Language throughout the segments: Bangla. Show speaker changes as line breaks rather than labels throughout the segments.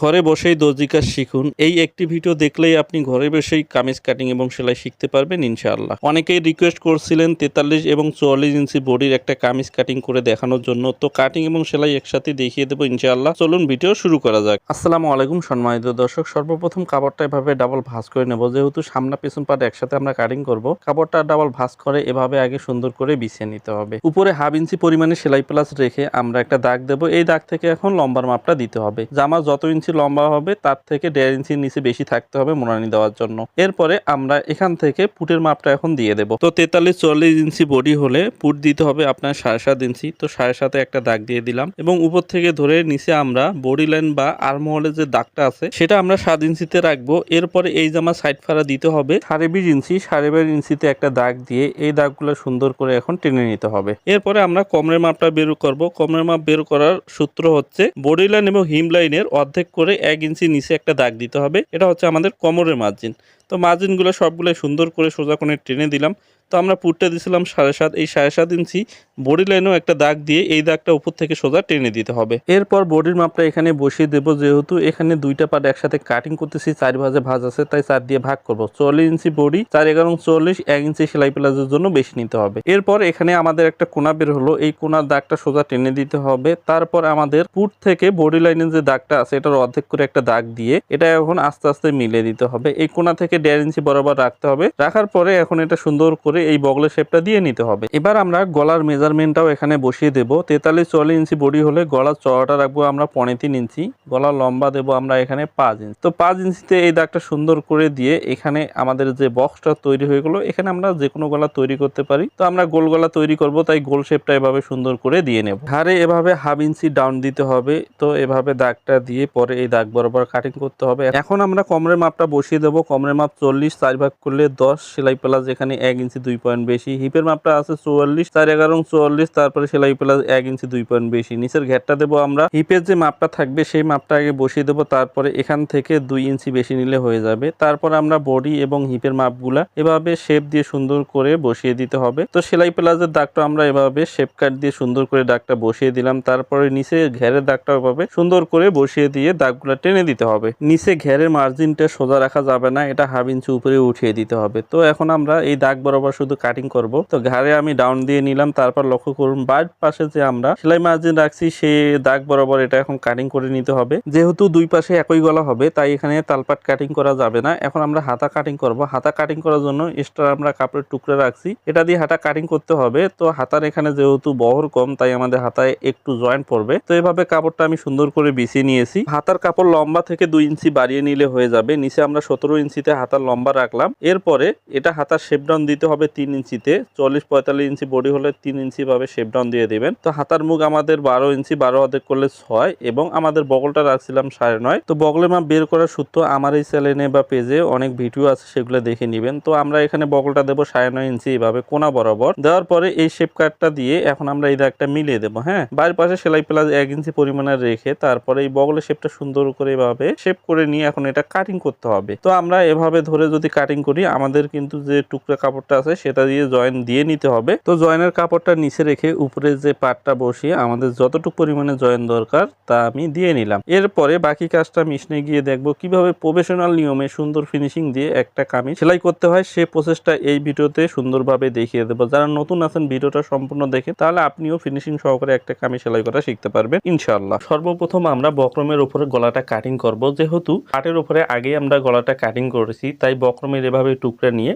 ঘরে বসেই দর্জি কাজ শিখুন। এই একটি ভিডিও দেখলেই আপনি ঘরে বসেই কামিজ কাটিং এবং সেলাই শিখতে পারবেন ইনশাআল্লাহ। অনেকেই রিকোয়েস্ট করছিলেন 43 এবং 44 ইঞ্চি বডির একটা কামিজ কাটিং করে দেখানোর জন্য। তো কাটিং এবং সেলাই একসাথে দেখিয়ে দেবো ইনশাআল্লাহ। চলুন ভিডিও শুরু করা যাক। আসসালামু আলাইকুম সম্মানিত দর্শক। সর্বপ্রথম কাপড়টা এভাবে ডাবল ভাঁজ করে নেব। যেহেতু সামনা পেছন পাট একসাথে আমরা কাটিং করব, কাপড়টা ডাবল ভাঁজ করে এভাবে আগে সুন্দর করে বিছিয়ে নিতে হবে। উপরে হাফ ইঞ্চি পরিমাণে সেলাই প্লাস রেখে আমরা একটা দাগ দেব। এই দাগ থেকে এখন লম্বার মাপটা দিতে হবে। জামা যত ইঞ্চি লম্বা হবে তার থেকে 1.5 ইঞ্চির নিচে বেশি থাকতে হবে মোড়ানি দেওয়ার জন্য। এরপরে আমরা এখান থেকে পুটের মাপটা এখন দিয়ে দেব। তো 43-44 ইঞ্চি বডি হলে পুট দিতে হবে আপনার 7.5 ইঞ্চি। তো 7.5 একটা দাগ দিয়ে দিলাম এবং উপর থেকে ধরে নিচে আমরা বডি লাইন বা আর্মহোলের যে দাগটা আছে সেটা আমরা 7 ইঞ্চিতে রাখবো। এরপরে এই জামা সাইড ফাড়া দিতে হবে 20.5 ইঞ্চি। 22.5 ইঞ্চিতে একটা দাগ দিয়ে এই দাগগুলো সুন্দর করে এখন টেনে নিতে হবে। এরপরে আমরা কোমরের মাপটা বের করব। কোমরের মাপ বের করার সূত্র হচ্ছে বডি লাইন এবং হিম লাইনের অর্ধেক করে 1 ইঞ্চি নিচে একটা দাগ দিতে হবে। এটা হচ্ছে আমাদের কোমরের মার্জিন। তো মার্জিনগুলো সবগুলো সুন্দর করে সোজা কোণে টেনে দিলাম। তো আমরা পুটটা দিয়েছিলাম 7.5। এই 7.5 ইঞ্চি বডি লাইনেও একটা দাগ দিয়ে এই দাগটা উপর থেকে সোজা টেনে দিতে হবে। এরপর বডির মাপটা এখানে বসিয়ে দেব। যেহেতু এখানে দুইটা পার্ট একসাথে কাটিং করতেছি, 4 ভাঁজে ভাঁজ আছে, তাই 4 দিয়ে ভাগ করব। 44 ইঞ্চি বডি, 4 11 44, 1 ইঞ্চি সেলাই প্লাজের জন্য বেশি নিতে হবে। এরপর এখানে আমাদের একটা কোণা বের হলো, এই কোণার দাগটা সোজা টেনে দিতে হবে। তারপর আমাদের পুট থেকে বডি লাইনের যে দাগটা আছে এটার অর্ধেক করে একটা দাগ দিয়ে এটা এখন আস্তে আস্তে মিলিয়ে দিতে হবে। এই কোণা থেকে 1.5 ইঞ্চি বরাবর রাখতে হবে। রাখার পরে এখন এটা সুন্দর করে এই বগলের শেপটা দিয়ে নিতে হবে। এবার আমরা গলার মেজারমেন্টটাও এখানে বসিয়ে দেব। 43-44 ইঞ্চি বডি হলে গলার চওড়াটা রাখবো আমরা 3.5 ইঞ্চি। গলার লম্বা দেবো আমরা এখানে 5 ইঞ্চি। তো 5 ইঞ্চিতে এই দাগটা সুন্দর করে দিয়ে এখানে আমাদের যে বক্সটা তৈরি হয়ে গেলো, এখানে আমরা যে কোনো গলা তৈরি করতে পারি। তো আমরা গোল গলা তৈরি করব, তাই গোল শেপটা এভাবে সুন্দর করে দিয়ে নেব। ঘাড়ে এভাবে হাফ ইঞ্চি ডাউন দিতে হবে। তো এভাবে দাগটা দিয়ে পরে এই দাগ বরাবর কাটিং করতে হবে। এখন আমরা কোমরের মাপটা বসিয়ে দেব। কোমরের মাপ 40, 4 ভাগ করলে 10, সেলাই প্লাস এখানে 1 ইঞ্চি 2 পয়েন্ট বেশি। হিপের মাপটা আছে 44, 4 11 44, তারপরে সেলাই প্লাস 1 ইঞ্চি 2 পয়েন্ট বেশি। নিচের ঘেরটা দেবো আমরা, হিপের যে মাপটা থাকবে সেই মাপটা আগে বসিয়ে দেবো। তারপরে এখান থেকে 2 ইঞ্চি বেশি নিলে হয়ে যাবে। তারপর আমরা বডি এবং হিপের মাপগুলা এভাবে শেপ দিয়ে সুন্দর করে বসিয়ে দিতে হবে। তো সেলাই প্লাজের দাগটা আমরা এভাবে শেপ কাট দিয়ে সুন্দর করে দাগটা বসিয়ে দিলাম। তারপরে নিচে ঘেরের দাগটা এভাবে সুন্দর করে বসিয়ে দিয়ে দাগগুলা টেনে দিতে হবে। নিচে ঘেরের মার্জিনটা সোজা রাখা যাবে না, এটা হাফ ইঞ্চি উপরে উঠিয়ে দিতে হবে। তো এখন আমরা এই দাগ বরাবর শুধু কাটিং করব। তো ঘাড়ে আমি ডাউন দিয়ে নিলাম। তারপর লক্ষ্য করুন বাড়ির পাশে যে আমরা সেলাই মার্জিন রাখছি সেই দাগ বরাবর এটা এখন কাটিং করে নিতে হবে। যেহেতু দুই পাশে একই গলা হবে তাই এখানে তালপাট কাটিং করা যাবে না। এখন আমরা হাতা কাটিং করব। হাতা কাটিং করার জন্য এক্সট্রা আমরা কাপড়ের টুকরা রাখছি, এটা দিয়ে হাতা কাটিং করতে হবে। তো হাতার এখানে যেহেতু বহর কম তাই আমাদের হাতায় একটু জয়েন্ট পড়বে। তো এভাবে কাপড়টা আমি সুন্দর করে বিছিয়ে নিয়েছি। হাতার কাপড় লম্বা থেকে 2 ইঞ্চি বাড়িয়ে নিলে হয়ে যাবে। নিচে আমরা 17 ইঞ্চিতে হাতার লম্বা রাখলাম। এরপরে এটা হাতার শেপ ডাউন দিতে হবে 3 ইঞ্চিতে। 44-45 ইঞ্চি বডি হলে 3 ইঞ্চি ভাবে শেপ ডাউন দিয়ে দিবেন। তো হাতার মুখ আমাদের 12 ইঞ্চি, 12 অর্ধেক করলে 6 এবং আমাদের বগলটা রাখছিলাম 9.5। তো বগলের মাপ বের করার সূত্র আমার এই চ্যানেলে বা পেজে অনেক ভিডিও আছে, সেগুলো দেখে নেবেন। তো আমরা এখানে বগলটা দেবো 9.5 ইঞ্চি এভাবে কোনা বরাবর। দেওয়ার পরে এই শেপ কাটটা দিয়ে এখন আমরা এই দাগটা মিলিয়ে দেবো। হ্যাঁ, বাড়ির পাশে সেলাই প্লাস 1 ইঞ্চি পরিমাণে রেখে তারপরে এই বগলের শেপটা সুন্দর করে এভাবে শেপ করে নিয়ে এখন এটা কাটিং করতে হবে। তো আমরা এভাবে ধরে যদি কাটিং করি আমাদের কিন্তু যে টুকরা কাপড়টা আছে সেটা দিয়ে জয়েন দিয়ে নিতে হবে। তো জয়েনের কাপড়টা নিচে রেখে উপরে যে পাটটা বসিয়ে আমাদের যতটুকু পরিমাণে জয়েন দরকার তা আমি দিয়ে নিলাম। এরপরে বাকি কাজটা মেশিনে গিয়ে দেখবো কিভাবে প্রফেশনাল নিয়মে সুন্দর ফিনিশিং দিয়ে একটা কামিজ সেলাই করতে হয়। সেই প্রসেসটা এই ভিডিওতে সুন্দরভাবে দেখিয়ে দেবো। যারা নতুন আছেন ভিডিওটা সম্পূর্ণ দেখে তাহলে আপনিও ফিনিশিং সহকারে একটা কামিজ সেলাই করা শিখতে পারবেন ইনশাআল্লাহ। সর্বপ্রথম আমরা বক্রমের উপরে গলাটা কাটিং করব। যেহেতু পাটের উপরে আগে আমরা গলাটা কাটিং করেছি তাই বক্রমের এভাবে টুকরা নিয়ে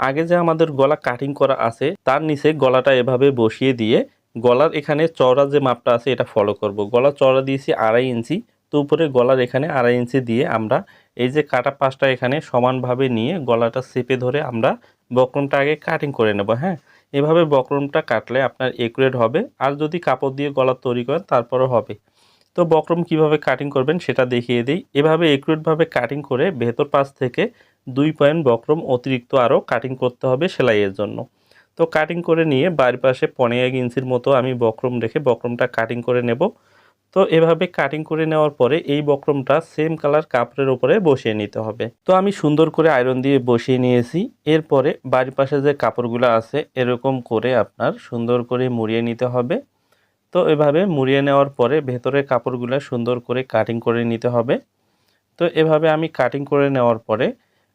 আগে যে আমাদের গলা কাটিং করা আছে তার নিচে গলাটা এভাবে বসিয়ে দিয়ে গলার এখানে চওড়া যে মাপটা আছে এটা ফলো করব। গলা চওড়া দিয়েছি 2.5 ইঞ্চি। তো উপরে গলার এখানে 2.5 ইঞ্চি দিয়ে আমরা এই যে কাটা পাশটা এখানে সমানভাবে নিয়ে গলাটা চেপে ধরে আমরা বক্রমটা আগে কাটিং করে নেব। হ্যাঁ, এভাবে বক্রমটা কাটলে আপনার একুরেট হবে। আর যদি কাপড় দিয়ে গলা তৈরি করেন তারপরও হবে। তো বক্রম কিভাবে কাটিং করবেন সেটা দেখিয়ে দিই। এভাবে একুরেটভাবে কাটিং করে ভেতর পাশ থেকে 2 পয়েন্ট বক্রম অতিরিক্ত আরও কাটিং করতে হবে সেলাইয়ের জন্য। তো কাটিং করে নিয়ে বাড়ির পাশে 15 ইঞ্চির মতো আমি বক্রম রেখে বক্রমটা কাটিং করে নেব। তো এভাবে কাটিং করে নেওয়ার পরে এই বক্রমটা সেম কালার কাপড়ের উপরে বসিয়ে নিতে হবে। তো আমি সুন্দর করে আয়রন দিয়ে বসিয়ে নিয়েছি। এরপরে বাড়ির পাশে যে কাপড়গুলো আছে এরকম করে আপনার সুন্দর করে মুড়িয়ে নিতে হবে। তো এভাবে মুড়িয়ে নেওয়ার পরে ভেতরের কাপড়গুলো সুন্দর করে কাটিং করে নিতে হবে। তো এভাবে আমি কাটিং করে নেওয়ার পরে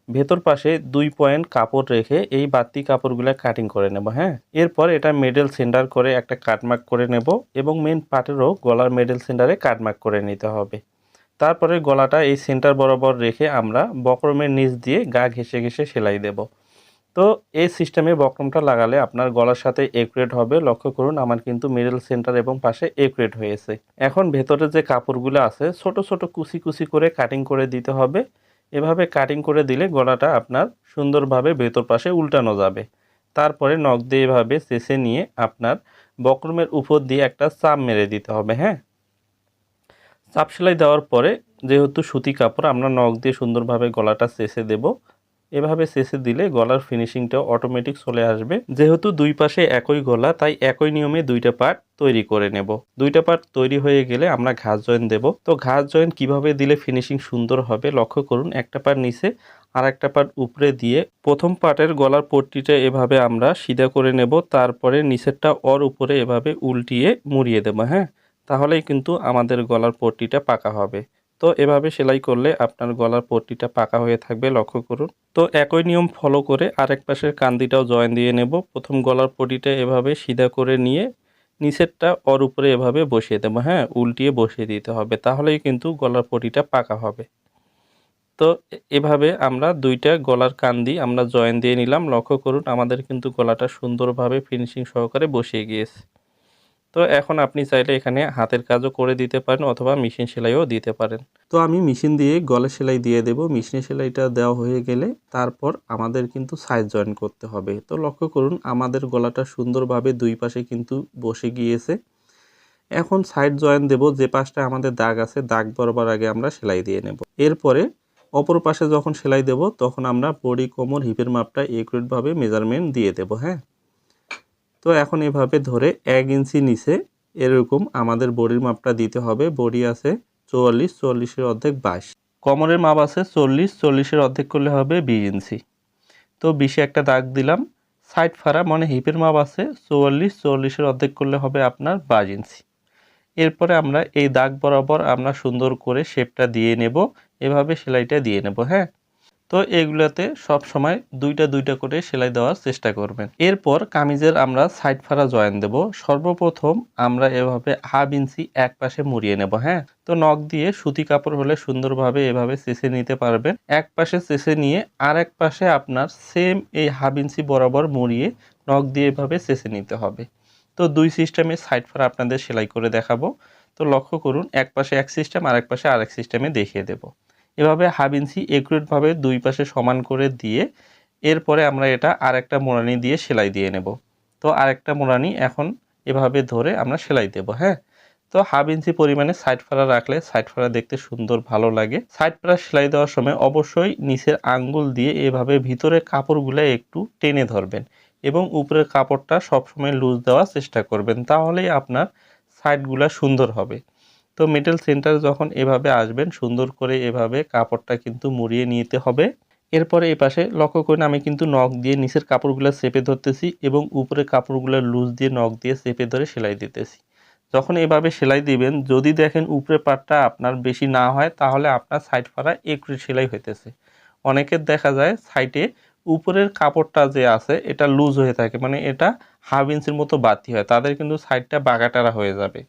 ভেতর পাশে 2 পয়েন্ট কাপড় রেখে এই বাড়তি কাপড়গুলো কাটিং করে নেব। হ্যাঁ, এরপর এটা মিডল সেন্টার করে একটা কাটমার্ক করে নেব এবং মেন পার্টেরও গলার মিডল সেন্টারে কাটমার্ক করে নিতে হবে। তারপরে গলাটা এই সেন্টার বরাবর রেখে আমরা বক্রমের নিচ দিয়ে গা ঘেঁষে ঘেঁষে সেলাই দেব। তো এই সিস্টেমে বক্রমটা লাগালে আপনার গলার সাথে একুরেট হবে। লক্ষ্য করুন আমার কিন্তু মিডল সেন্টার এবং পাশে একুরেট হয়েছে। এখন ভেতরে যে কাপড়গুলো আছে ছোট ছোট কুচি কুচি করে কাটিং করে দিতে হবে। এভাবে কাটিং করে দিলে গলাটা আপনার সুন্দরভাবে ভেতর পাশে উল্টানো যাবে। তারপরে নখ দিয়ে এভাবে চেঁচে নিয়ে আপনার বক্রমের উপর দিয়ে একটা চাপ মেরে দিতে হবে। হ্যাঁ, চাপ সেলাই দেওয়ার পরে যেহেতু সুতি কাপড় আমরা নখ দিয়ে সুন্দরভাবে গলাটা চেঁচে দেব। এভাবে চেঁচে দিলে গলার ফিনিশিংটাও অটোমেটিক চলে আসবে। যেহেতু দুই পাশে একই গলা তাই একই নিয়মে দুইটা পার্ট তৈরি করে নেব। দুইটা পার্ট তৈরি হয়ে গেলে আমরা ঘাস জয়েন দেব। তো ঘাস জয়েন কিভাবে দিলে ফিনিশিং সুন্দর হবে লক্ষ্য করুন। একটা পার্ট নিচে আর একটা পার্ট উপরে দিয়ে প্রথম পার্টের গলার পট্টিটা এভাবে আমরা সিধা করে নেব। তারপরে নিচেরটা ওর উপরে এভাবে উল্টিয়ে মুড়িয়ে দেব। হ্যাঁ, তাহলেই কিন্তু আমাদের গলার পট্টিটা পাকা হবে। তো এভাবে সেলাই করলে আপনার গলার পট্টিটা পাকা হয়ে থাকবে। লক্ষ্য করুন। তো একই নিয়ম ফলো করে আরেক পাশের কান্দিটাও জয়েন দিয়ে নেব। প্রথম গলার পট্টিটা এভাবে সিধা করে নিয়ে নিচেরটা ওর উপরে এভাবে বসিয়ে দেবো। হ্যাঁ, উল্টিয়ে বসিয়ে দিতে হবে, তাহলেই কিন্তু গলার পট্টিটা পাকা হবে। তো এভাবে আমরা দুইটা গলার কান্দি আমরা জয়েন দিয়ে নিলাম। লক্ষ্য করুন আমাদের কিন্তু গলাটা সুন্দরভাবে ফিনিশিং সহকারে বসিয়ে গিয়েছে। তো এখন আপনি চাইলে এখানে হাতের কাজও করে দিতে পারেন অথবা মেশিন সেলাইও দিতে পারেন। তো আমি মেশিন দিয়ে গলা সেলাই দিয়ে দেব। মেশিনে সেলাইটা দেওয়া হয়ে গেলে তারপর আমাদের কিন্তু সাইড জয়েন করতে হবে। তো লক্ষ্য করুন আমাদের গলাটা সুন্দরভাবে দুই পাশে কিন্তু বসে গিয়েছে। এখন সাইড জয়েন দেব। যে পাশটা আমাদের দাগ আছে দাগ বরাবর আগে আমরা সেলাই দিয়ে নেব। এরপরে অপর পাশে যখন সেলাই দেব তখন আমরা বডি কোমর হিপের মাপটা একুরেটভাবে মেজারমেন্ট দিয়ে দেব। হ্যাঁ, তো এখন এভাবে ধরে 1 ইঞ্চি নিচে এরকম আমাদের বডির মাপটা দিতে হবে। বডি আছে 44, 44-এর অর্ধেক 22। কোমরের মাপ আছে 40, 40-এর অর্ধেক করলে হবে 20 ইঞ্চি। তো 20-এ একটা দাগ দিলাম। সাইড ফাড়া মানে হিপের মাপ আছে 44, 44-এর অর্ধেক করলে হবে আপনার 22 ইঞ্চি। এরপরে আমরা এই দাগ বরাবর আমরা সুন্দর করে শেপটা দিয়ে নেব। এভাবে সেলাইটা দিয়ে নেব। হ্যাঁ, তো এগুলাতে সব সময় দুইটা দুইটা করে সেলাই দেওয়ার চেষ্টা করবেন। এরপর কামিজের আমরা সাইড ফাড়া জয়েন দেব। সর্বপ্রথম আমরা এভাবে হাফ ইঞ্চি এক পাশে মুড়িয়ে নেব। হ্যাঁ, তো নখ দিয়ে সুতি কাপড় হলে সুন্দরভাবে এভাবে চেঁচে নিতে পারবেন। এক পাশে চেঁচে নিয়ে আর এক পাশে আপনার সেম এই হাফ ইঞ্চি বরাবর মুড়িয়ে নখ দিয়ে এভাবে চেঁচে নিতে হবে। তো দুই সিস্টেমে সাইড ফাড়া আপনাদের সেলাই করে দেখাবো। তো লক্ষ্য করুন এক পাশে এক সিস্টেম আর এক পাশে আরেক সিস্টেমে দেখিয়ে দেব। এভাবে হাফ ইঞ্চি একুরেটভাবে দুই পাশে সমান করে দিয়ে এরপরে আমরা এটা আরেকটা মোড়ানি দিয়ে সেলাই দিয়ে নেব। তো আরেকটা মোড়ানি এখন এভাবে ধরে আমরা সেলাই দেব। হ্যাঁ, তো হাফ ইঞ্চি পরিমাণে সাইড ফাড়া রাখলে সাইড ফাড়া দেখতে সুন্দর ভালো লাগে। সাইড ফাড়া সেলাই দেওয়ার সময় অবশ্যই নিচের আঙ্গুল দিয়ে এভাবে ভিতরের কাপড়গুলো একটু টেনে ধরবেন এবং উপরের কাপড়টা সবসময় লুজ দেওয়ার চেষ্টা করবেন, তাহলেই আপনার সাইডগুলো সুন্দর হবে। তো মিডল সেন্টার যখন এভাবে আসবেন সুন্দর করে এভাবে কাপড়টা কিন্তু মুড়িয়ে নিতে হবে। এরপরে এই পাশে লক্ষ্য করুন আমি কিন্তু নখ দিয়ে নিচের কাপড়গুলো চেপে ধরতেছি এবং উপরের কাপড়গুলো লুজ দিয়ে নখ দিয়ে চেপে ধরে সেলাই দিতেছি। যখন এভাবে সেলাই দিবেন যদি দেখেন উপরের পাটটা আপনার বেশি না হয় তাহলে আপনার সাইড ফাড়া একটু সেলাই হইতেছে। অনেকের দেখা যায় সাইডে উপরের কাপড়টা যে আছে এটা লুজ হয়ে থাকে, মানে এটা হাফ ইঞ্চির মতো বাড়তি হয়, তাদের কিন্তু সাইডটা বাঁকাটারা হয়ে যাবে।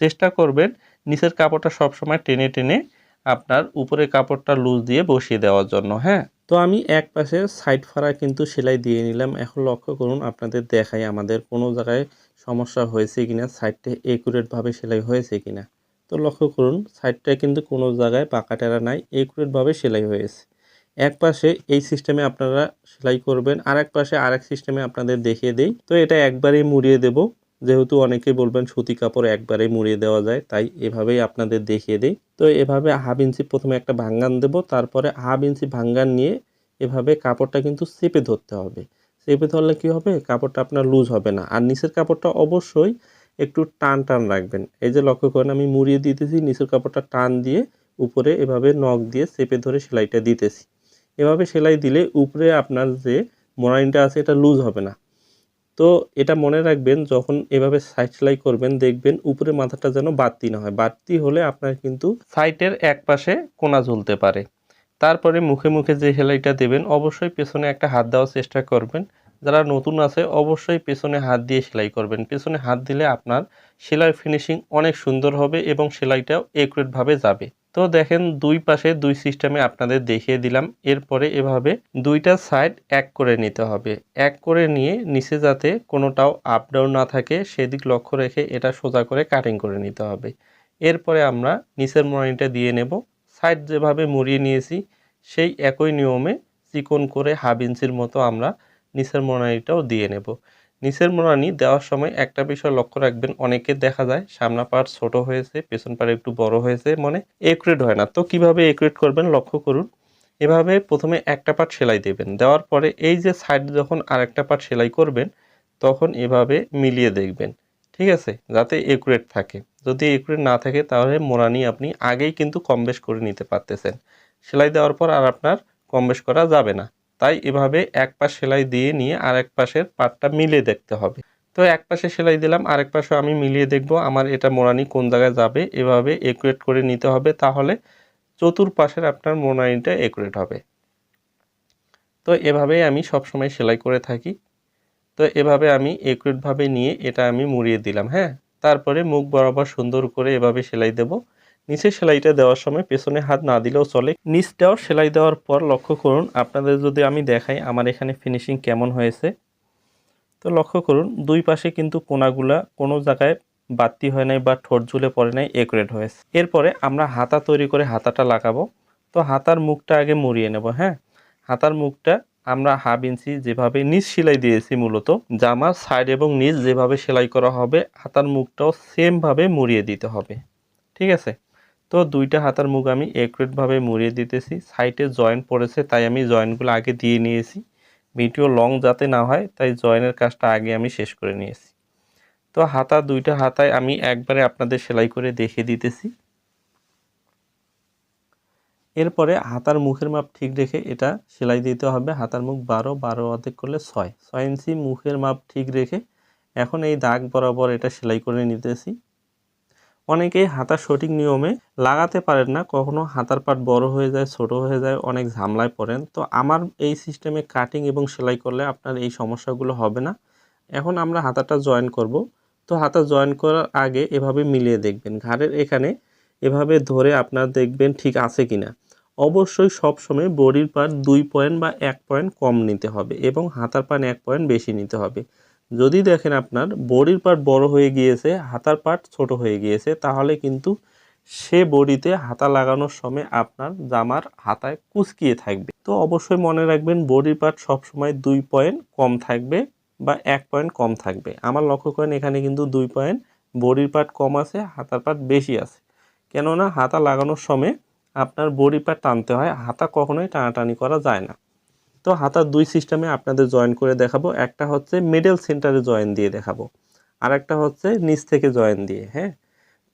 চেষ্টা করবেন নিচের কাপড়টা সবসময় টেনে টেনে আপনার উপরের কাপড়টা লুজ দিয়ে বসিয়ে দেওয়ার জন্য। হ্যাঁ, তো আমি এক পাশে সাইড ফাড়া কিন্তু সেলাই দিয়ে নিলাম। এখন লক্ষ্য করুন আপনাদের দেখাই আমাদের কোনো জায়গায় সমস্যা হয়েছে কিনা, সাইডটা একুরেটভাবে সেলাই হয়েছে কিনা। তো লক্ষ্য করুন সাইডটা কিন্তু কোনো জায়গায় পাকা টেরা নাই, একুরেটভাবে সেলাই হয়েছে। এক পাশে এই সিস্টেমে আপনারা সেলাই করবেন, আর এক পাশে আরেক সিস্টেমে আপনাদের দেখিয়ে দেই। তো এটা একবারেই মুড়িয়ে দেব, যেহেতু অনেকে বলবেন সুতি কাপড় একবারেই মুড়িয়ে দেওয়া যায় তাই এভাবেই আপনাদের দেখিয়ে দিই। তো এভাবে হাফ ইঞ্চি প্রথমে একটা ভাঙ্গান দেব, তারপরে হাফ ইঞ্চি ভাঙ্গান নিয়ে এভাবে কাপড়টা কিন্তু চেপে ধরতে হবে। চেপে ধরলে কি হবে কাপড়টা আপনার লুজ হবে না, আর নিচের কাপড়টা অবশ্যই একটু টান টান রাখবেন। এই যে লক্ষ্য করেন আমি মুড়িয়ে দিতেছি, নিচের কাপড়টা টান দিয়ে উপরে এভাবে নখ দিয়ে চেপে ধরে সেলাইটা দিতেছি। এভাবে সেলাই দিলে উপরে আপনার যে মোড়াইনটা আছে এটা লুজ হবে না। তো এটা মনে রাখবেন, যখন এভাবে সাইড সেলাই করবেন দেখবেন উপরে মাথাটা যেন বাড়তি না হয়। বাড়তি হলে আপনার কিন্তু সাইডের এক পাশে কোনা ঝুলতে পারে। তারপরে মুখে মুখে যে সেলাইটা দেবেন অবশ্যই পেছনে একটা হাত দেওয়ার চেষ্টা করবেন। যারা নতুন আছে অবশ্যই পেছনে হাত দিয়ে সেলাই করবেন। পেছনে হাত দিলে আপনার সেলাইয়ের ফিনিশিং অনেক সুন্দর হবে এবং সেলাইটাও একুরেটভাবে যাবে। তো দেখেন দুই পাশে দুই সিস্টেমে আপনাদের দেখিয়ে দিলাম। এরপরে এভাবে দুইটা সাইড এক করে নিতে হবে। এক করে নিয়ে নিচে যাতে কোনোটাও আপ ডাউন না থাকে সেদিক লক্ষ্য রেখে এটা সোজা করে কাটিং করে নিতে হবে। এরপরে আমরা নিচের মোড়ানিটা দিয়ে নেব। সাইড যেভাবে মুড়িয়ে নিয়েছি সেই একই নিয়মে চিকন করে হাফ ইঞ্চির মতো আমরা নিচের মোড়ানিটাও দিয়ে নেব। নিচের মোড়ানি দেওয়ার সময় একটা বিষয় লক্ষ্য রাখবেন, অনেকের দেখা যায় সামনা পার্ট ছোট হয়েছে, পেছন পার্ট একটু বড় হয়েছে, মানে একুরেট হয় না। তো কিভাবে একুরেট করবেন লক্ষ্য করুন। এভাবে প্রথমে একটা পার্ট সেলাই দেবেন, দেওয়ার পরে এই যে সাইড যখন আরেকটা পার্ট সেলাই করবেন তখন এভাবে মিলিয়ে দেখবেন, ঠিক আছে, যাতে একুরেট থাকে। যদি একুরেট না থাকে তাহলে মোড়ানি আপনি আগেই কিন্তু কম বেশ করে নিতে পারতেছেন, সেলাই দেওয়ার পর আর আপনার কম বেশ করা যাবে না। তাই এভাবে এক পাশ সেলাই দিয়ে নিয়ে আরেক পাশের পার্টটা মিলিয়ে দেখতে হবে। তো এক পাশে সেলাই দিলাম, আরেক পাশে আমি মিলিয়ে দেখব আমার এটা মোড়ানি কোন জায়গায় যাবে। এভাবে একুরেট করে নিতে হবে, তাহলে চতুর্পাশের আপনার মোড়ানিটা একুরেট হবে। তো এভাবেই আমি সবসময় সেলাই করে থাকি। তো এভাবে আমি একুরেটভাবে নিয়ে এটা আমি মুড়িয়ে দিলাম। হ্যাঁ, তারপরে মুখ বরাবর সুন্দর করে এভাবে সেলাই দেব। নিচে সেলাইটা দেওয়ার সময় পেছনে হাত না দিলেও চলে। নিচটাও সেলাই দেওয়ার পর লক্ষ্য করুন, আপনাদের যদি আমি দেখাই আমার এখানে ফিনিশিং কেমন হয়েছে। তো লক্ষ্য করুন দুই পাশে কিন্তু কোনাগুলা কোনো জায়গায় বাড়তি হয় নাই বা ঠোঁট ঝুলে পড়ে নাই, একুরেট হয়েছে। এরপরে আমরা হাতা তৈরি করে হাতাটা লাগাবো। তো হাতার মুখটা আগে মুড়িয়ে নেব। হ্যাঁ, হাতার মুখটা আমরা হাফ ইঞ্চি যেভাবে নিচ সেলাই দিয়েছি, মূলত জামার সাইড এবং নিচ যেভাবে সেলাই করা হবে হাতার মুখটাও সেমভাবে মুড়িয়ে দিতে হবে, ঠিক আছে। তো দুইটা হাতার মুখ আমি একুরেটভাবে মুড়িয়ে দিতেছি। সাইডে জয়েন্ট পড়েছে তাই আমি জয়েন্টগুলো আগে দিয়ে নিয়েছি, ভিডিও লং যাতে না হয় তাই জয়েনের কাজটা আগে আমি শেষ করে নিয়েছি। তো হাতা দুইটা হাতায় আমি একবারে আপনাদের সেলাই করে দেখিয়ে দিতেছি। এরপরে হাতার মুখের মাপ ঠিক রেখে এটা সেলাই দিতে হবে। হাতার মুখ 12, 12 অর্ধেক করলে 6 ইঞ্চি মুখের মাপ ঠিক রেখে এখন এই দাগ বরাবর এটা সেলাই করে নিতেছি। অনেকেই হাতা সঠিক নিয়মে লাগাতে পারেন না, কখনো হাতার পাট বড় হয়ে যায়, ছোট হয়ে যায়, অনেক ঝামেলায় পড়েন। তো আমার এই সিস্টেমে কাটিং এবং সেলাই করলে আপনার এই সমস্যাগুলো হবে না। এখন আমরা হাতাটা জয়েন করব। তো হাতা জয়েন করার আগে এভাবে মিলিয়ে দেখবেন, ঘাড়ের এখানে এভাবে ধরে আপনার দেখবেন ঠিক আছে কিনা। অবশ্যই সবসময় বডির পার্ট 2 পয়েন্ট বা 1 পয়েন্ট কম নিতে হবে এবং হাতার পার্ট 1 পয়েন্ট বেশি নিতে হবে। যদি দেখেন আপনার বডির পার্ট বড় হয়ে গিয়েছে, হাতার পার্ট ছোট হয়ে গিয়েছে, তাহলে কিন্তু সে বডিতে হাতা লাগানোর সময় আপনার জামার হাতায় কুঁচকিয়ে থাকবে। তো অবশ্যই মনে রাখবেন বডির পার্ট সবসময় 2 পয়েন্ট কম থাকবে বা 1 পয়েন্ট কম থাকবে। আমার লক্ষ্য করেন এখানে কিন্তু 2 পয়েন্ট বডির পার্ট কম আছে, হাতার পার্ট বেশি আছে। কেননা হাতা লাগানোর সময় আপনার বডি পার্ট টানতে হয়, হাতা কখনোই টানাটানি করা যায় না। তো হাতার দুই সিস্টেমে আপনাদের জয়েন করে দেখাবো। একটা হচ্ছে মিডল সেন্টারে জয়েন দিয়ে দেখাবো, আর একটা হচ্ছে নিচ থেকে জয়েন দিয়ে। হ্যাঁ,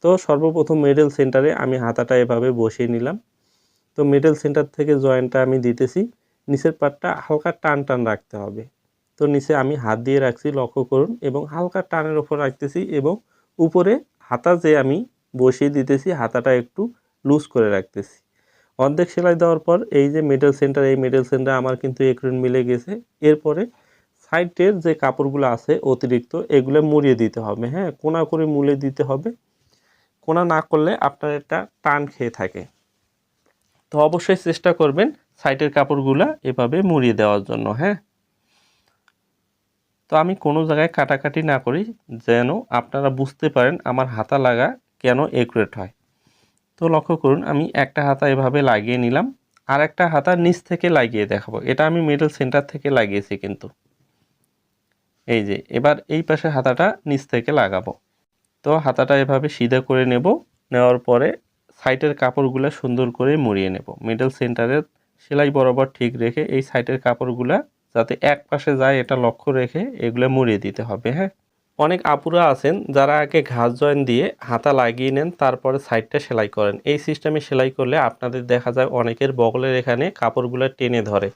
তো সর্বপ্রথম মিডল সেন্টারে আমি হাতাটা এভাবে বসিয়ে নিলাম। তো মিডল সেন্টার থেকে জয়েনটা আমি দিতেছি, নিচের পাটটা হালকা টান টান রাখতে হবে। তো নিচে আমি হাত দিয়ে রাখছি লক্ষ্য করুন, এবং হালকা টানের ওপর রাখতেছি এবং উপরে হাতা যে আমি বসিয়ে দিতেছি হাতাটা একটু লুজ করে রাখতেছি। অর্ধেক সেলাই দেওয়ার পর এই যে মিডল সেন্টার, এই মিডল সেন্টার আমার কিন্তু একুরেট মিলে গেছে। এরপরে সাইডের যে কাপড়গুলো আছে অতিরিক্ত এগুলো মুড়িয়ে দিতে হবে। হ্যাঁ, কোনা করে মুড়িয়ে দিতে হবে, কোনা না করলে আপনার এটা টান খেয়ে থাকে। তো অবশ্যই চেষ্টা করবেন সাইডের কাপড়গুলো এভাবে মুড়িয়ে দেওয়ার জন্য। হ্যাঁ, তো আমি কোনো জায়গায় কাটাকাটি না করি, যেন আপনারা বুঝতে পারেন আমার হাতা লাগা কেন একুরেট হয়। তো লক্ষ্য করুন আমি একটা হাতা এভাবে লাগিয়ে নিলাম, আর একটা হাতা নিচ থেকে লাগিয়ে দেখাবো। এটা আমি মিডল সেন্টার থেকে লাগিয়েছি কিন্তু, এই যে এবার এই পাশে হাতাটা নিচ থেকে লাগাবো। তো হাতাটা এভাবে সিধা করে নেব, নেওয়ার পরে সাইডের কাপড়গুলো সুন্দর করে মুড়িয়ে নেব। মিডল সেন্টারের সেলাই বরাবর ঠিক রেখে এই সাইডের কাপড়গুলা যাতে এক পাশে যায় এটা লক্ষ্য রেখে এগুলো মুড়িয়ে দিতে হবে। হ্যাঁ, অনেক আপুরা আছেন যারা আগে ঘাস জয়েন দিয়ে হাতা লাগিয়ে নেন, তারপরে সাইডটা সেলাই করেন। এই সিস্টেমে সেলাই করলে আপনাদের দেখা যায় অনেকের বগলের এখানে কাপড়গুলো টেনে ধরে।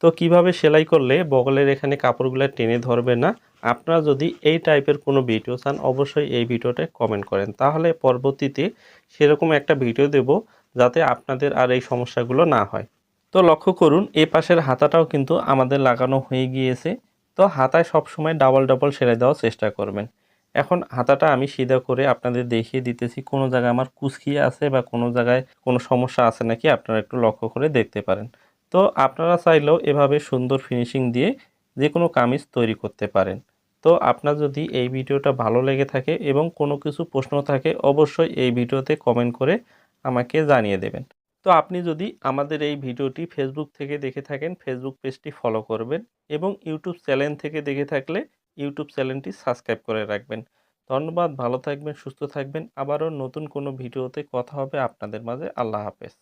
তো কিভাবে সেলাই করলে বগলের এখানে কাপড়গুলো টেনে ধরবে না, আপনারা যদি এই টাইপের কোনো ভিডিও চান অবশ্যই এই ভিডিওতে কমেন্ট করেন, তাহলে পরবর্তীতে সেরকম একটা ভিডিও দেব যাতে আপনাদের আর এই সমস্যাগুলো না হয়। তো লক্ষ্য করুন এই পাশের হাতাটাও কিন্তু আমাদের লাগানো হয়ে গিয়েছে। তো হাতায় সবসময় ডাবল ডাবল সেলাই দেওয়ার চেষ্টা করবেন। এখন হাতাটা আমি সিধা করে আপনাদের দেখিয়ে দিতেছি, কোনো জায়গায় আমার কুঁচকিয়ে আছে বা কোনো জায়গায় কোনো সমস্যা আছে নাকি আপনারা একটু লক্ষ্য করে দেখতে পারেন। তো আপনারা চাইলেও এভাবে সুন্দর ফিনিশিং দিয়ে যে কোনো কামিজ তৈরি করতে পারেন। তো আপনার যদি এই ভিডিওটা ভালো লেগে থাকে এবং কোনো কিছু প্রশ্ন থাকে অবশ্যই এই ভিডিওতে কমেন্ট করে আমাকে জানিয়ে দেবেন। তো আপনি যদি আমাদের এই ভিডিওটি ফেসবুক থেকে দেখে থাকেন ফেসবুক পেজটি ফলো করবেন এবং ইউটিউব চ্যানেল থেকে দেখে থাকলে ইউটিউব চ্যানেলটি সাবস্ক্রাইব করে রাখবেন। ধন্যবাদ, ভালো থাকবেন, সুস্থ থাকবেন। আবারও নতুন কোনো ভিডিওতে কথা হবে আপনাদের মাঝে। আল্লাহ হাফেজ।